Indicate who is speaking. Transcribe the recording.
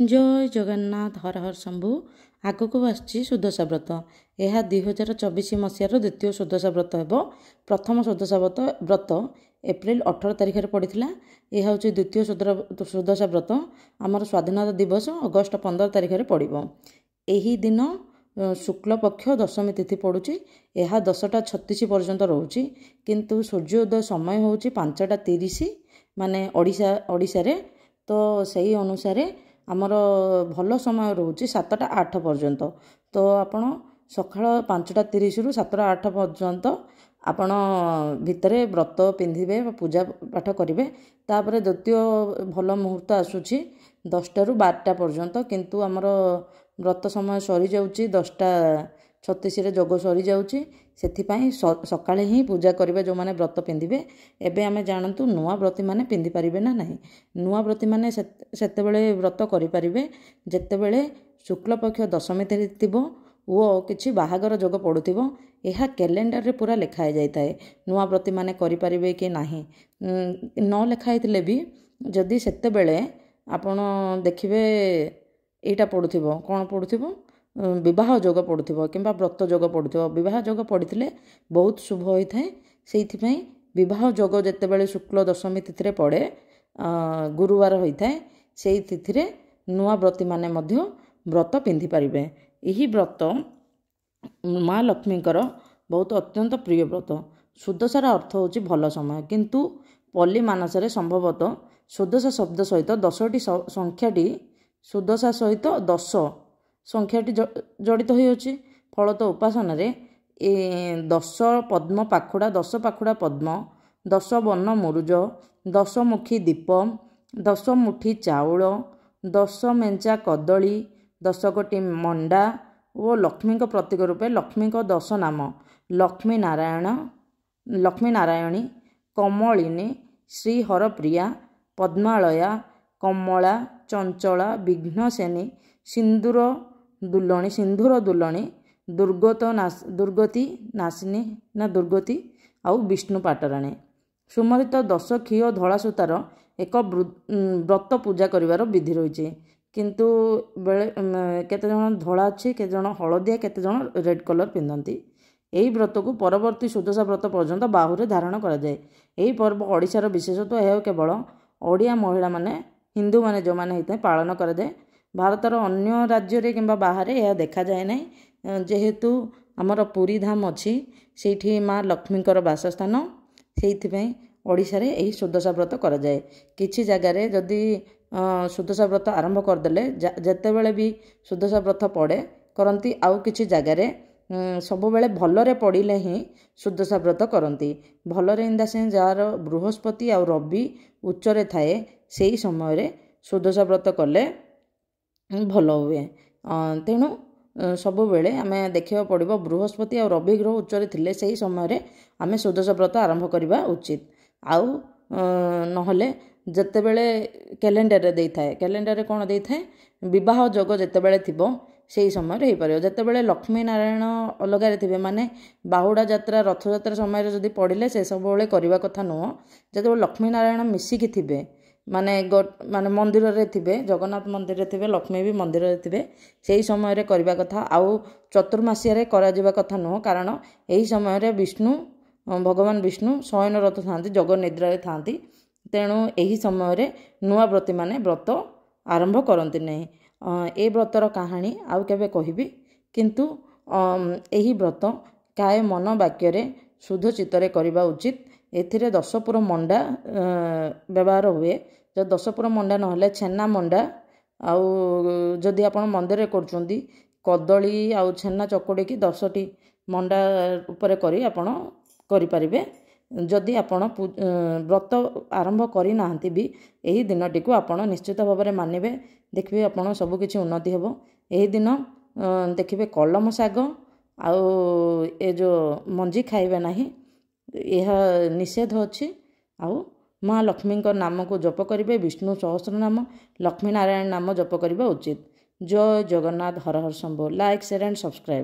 Speaker 1: जय जगन्नाथ हर हर शंभु आगक आसी सुदशा व्रत यह 2024 मसीहार द्वितीय सुदशा व्रत हे प्रथम सुदशा व्रत एप्रिल 18 तारिख में पड़ा यह हूँ द्वितीय सुदशा व्रत आमर स्वाधीनता दिवस अगस्ट 15 तारिख में पड़ो यही दिन शुक्ल पक्ष दशमी तिथि पड़ुची यह 10:36 पर्यंत रोचे किंतु सूर्योदय समय हूँ 5:30 माने ओडिशा रे तो सही अनुसार आमर भल समय रोचे 7:08 पर्यंत तो आपण सकाळ 5:30 रु 7:08 पर्यंत आपण भितर व्रत पिंधिबे पूजा पाठ करेंगे तापर द्वितीय भल मुहूर्त आसूची 10टा रु 12टा पर्यंत किंतु आमर व्रत समय सरी जाउची 10:36 रे जोग सरी जाउची सेथिपाई सकाळे ही पूजा करेंगे जो माने व्रत पिंधिबे एबे आमे जानतु नुआ व्रती माने पिंधि पारिबे ना नहीं नुआ व्रती माने सेतेबेले व्रत करि पारिबे जेतेबेले शुक्ल पक्ष दशमी थिबो वो किछि बाहागर जोग पड़ुथिबो यह कैलेंडर रे पूरा लिखाई जाइए नुआ व्रती माने करि पारिबे कि नाही न लिखाइथिले भी जदि सेतेबेले आपण देखिबे एटा पड़ुथिबो कोन पड़ुथिबो विवाह जोग पड़ुथिबो किंबा व्रत जोग पड़ुथिबो विवाह जोग पड़िथिले बहुत शुभ होइथाय सेइथिपई विवाह जोग जेतेबेले शुक्ल दशमी तिथि रे पड़े गुरुवार होइथाय सेइ तिथि रे नुआ व्रती माने मध्य व्रत पिंधि पारिबे यही व्रत माँ लक्ष्मीकर बहुत अत्यंत प्रिय व्रत सुदशार अर्थ होची भल समय किंतु पल्ली मानसरे संभवतः सुदशा शब्द सहित 10टी संख्याटी सुदशा सहित 10 संख्याटी जड़ित होइछि फलत उपासन रे 10 पद्म पाखुड़ा 10 पाखुड़ा पद्म 10 वर्ण मुरुज 10 मुखी दीप 10 मुठी चाउल 10 मेंचा कदली 10 गोटी मंडा और लक्ष्मी प्रतीक रूपे लक्ष्मी 10 नाम लक्ष्मी नारायणी कमलिनी श्री हरप्रिया पद्मालया कमला चंचला विघ्नसेनी सिंदूर दुलणी दुर्गति नासिनी ना दुर्गति आउ विष्णु पाटराणी सुमरित 10 क्षीय धला सूतार एक व्रत पूजा करिवार विधि रही किंतु बेले केते जण धला अच्छे केते जण हलदिया केते जण रेड कलर पिंधती यही व्रत को परवर्ती सुदशा व्रत पर्यंत बाहुरे धारण करा जाए यही पर्व ओडिशार विशेषत्व यह केवल ओडिया महिला माने हिंदू माने जो माने होते पालन करा जाए भारतर अन्य राज्य रे किंबा बाहर यह देखा जाए नहीं जेहेतु आमर पुरी धाम अच्छी सेठी माँ लक्ष्मीकर बासस्थान से ओडिशा रे यही सुदशा व्रत करा जाए किछि जगार जदि सुदशा व्रत आरंभ करदेले जेतेबेले भी सुदशा व्रत पड़े करती आउ किछि जगार सब बेले भलरे पड़िले ही सुदशा व्रत करती भलरे इन द सेंस जार बृहस्पति आउ रवि उच्चरे थाए सेही समय रे सुदशा व्रत कले भल हुए तेणु सब बेले आमे देखिबा पड़िबो बृहस्पति और रवि ग्रह उच्चरे थिले सेही समय रे आमे सुदशा व्रत आरंभ करबा उचित आउ नहले जेतेबेले कैलेंडर रे देइथाय कैलेंडर रे कोन देइथाय विवाह जोग जेतेबेले थिबो सेही समय रे हेइ जेतेबेले लक्ष्मी नारायण अलग रे थिबे माने बाहुड़ा यात्रा रथ यात्रा समय रे जदि पड़िले से सब बेले करबा कथा नुह जेतेबेले लक्ष्मी नारायण मिसिकी थिबे माने माने मंदिर रे थिबे जगन्नाथ मंदिर रे थिबे लक्ष्मी भी मंदिर रे थिबे सेही समय रे करबा कथा आउ चतुर्मासिया रे करा जिबा कथा नुह कारण एही समय रे विष्णु भगवान विष्णु शयनरत थांती जग निद्रा रे थांती तेणु यही समय रे नुआ व्रती माने व्रत आरंभ करती नहीं ए व्रतर कहानी आउ केबे कहिबी किंतु यही व्रत काय मन वाक्य रे शुद्ध चित्तरे करबा उचित एथिरे 10 पुर मंडा व्यवहार हुए जो 10 पुर मंडा नहले छेना मंडा आउ जदि आपण मंदिर रे करचोंदी कदली आउ छेना चकोड़ी की 10टी मंडा ऊपर करी आपण करि परिबे जदि आपण व्रत आरंभ करि नाहंती भी एही दिनटी को आपण निश्चित भाव में मानिबे देखिबे आपण सब किछि उन्नति हेबो एही दिन देखिबे कलम साग आउ ए जो मंजी खाइबे नाही यह निषेध अच्छी आउ माँ लक्ष्मी नाम को जप करेंगे विष्णु सहस्र नाम लक्ष्मी नारायण नाम जप करवा उचित जय जगन्नाथ हर हर Shambho like share and subscribe.